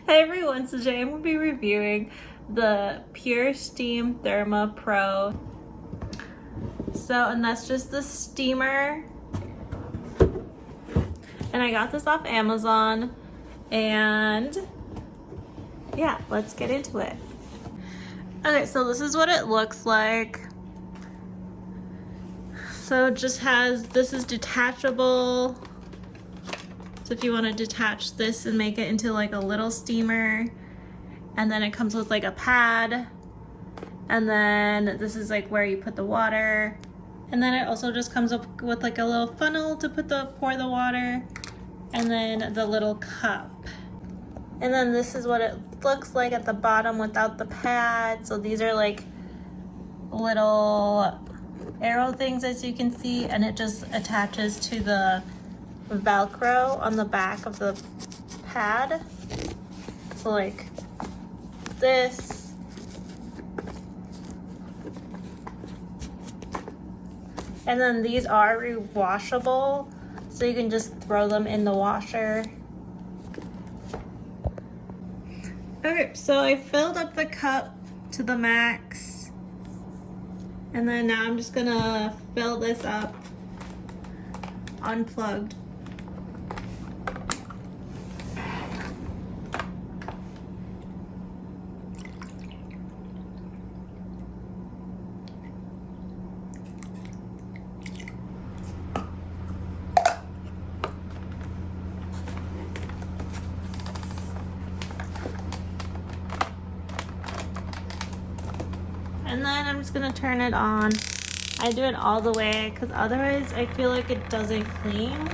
Hey everyone, so today I'm going to be reviewing the Pur Steam Therma Pro. And that's just the steamer. And I got this off Amazon. And yeah, let's get into it. Okay, so this is what it looks like. So it just has, this is detachable. So if you want to detach this and make it into like a little steamer, and then it comes with like a pad, and then this is like where you put the water, and then it also just comes up with like a little funnel to pour the water, and then the little cup. And then this is what it looks like at the bottom without the pad. So these are like little arrow things, as you can see, and it just attaches to the Velcro on the back of the pad. So like this. And then these are rewashable, so you can just throw them in the washer. Okay, so I filled up the cup to the max, and then now I'm just gonna fill this up unplugged. And then I'm just gonna turn it on. I do it all the way because otherwise I feel like it doesn't clean.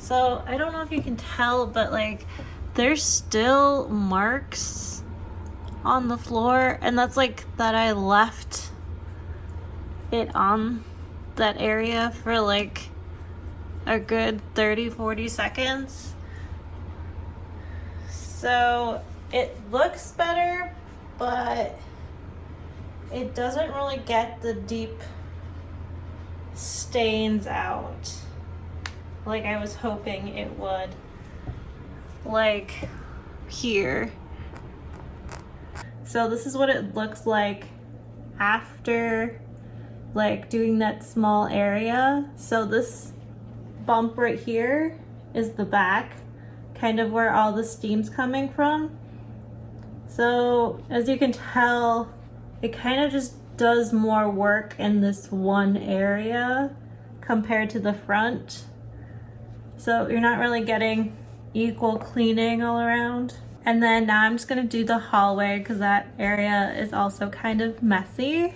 So I don't know if you can tell, but like there's still marks on the floor, and that's like that I left it on that area for like a good 30-40 seconds. So it looks better, but it doesn't really get the deep stains out like I was hoping it would, like here. So this is what it looks like after like doing that small area. So this bump right here is the back, kind of where all the steam's coming from. So as you can tell, it kind of just does more work in this one area compared to the front. So you're not really getting equal cleaning all around. And then now I'm just gonna do the hallway because that area is also kind of messy.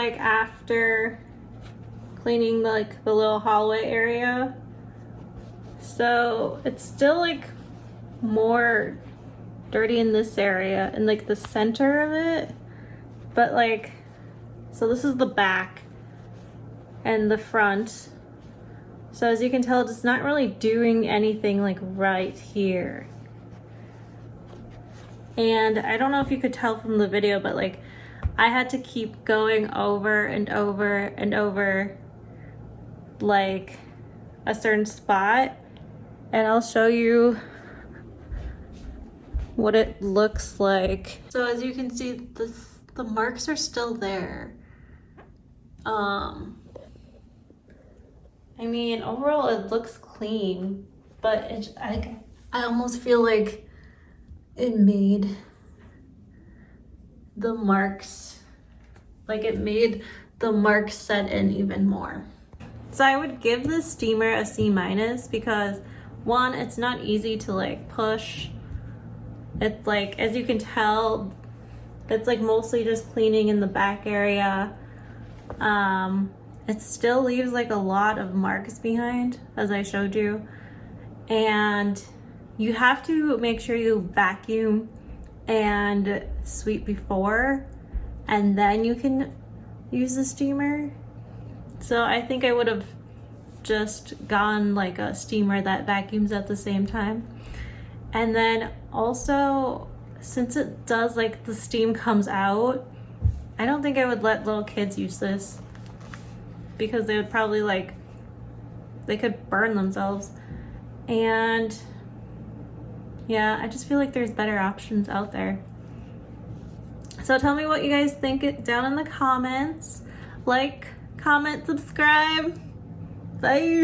like after cleaning like the little hallway area. So it's still like more dirty in this area and like the center of it, but like, so this is the back and the front. So as you can tell, it's not really doing anything like right here. And I don't know if you could tell from the video, but like I had to keep going over and over and over like a certain spot, and I'll show you what it looks like. So as you can see, the marks are still there. I mean, overall it looks clean, but I almost feel like it made the marks, like it made the marks set in even more. So I would give this steamer a C- because one, it's not easy to like push. It's like, as you can tell, it's like mostly just cleaning in the back area. It still leaves like a lot of marks behind, as I showed you. And you have to make sure you vacuum and sweep before, and then you can use the steamer. So I think I would have just gone like a steamer that vacuums at the same time. And then also, since it does like the steam comes out, I don't think I would let little kids use this, because they would probably like, they could burn themselves. And yeah, I just feel like there's better options out there. So tell me what you guys think down in the comments. Like, comment, subscribe. Bye.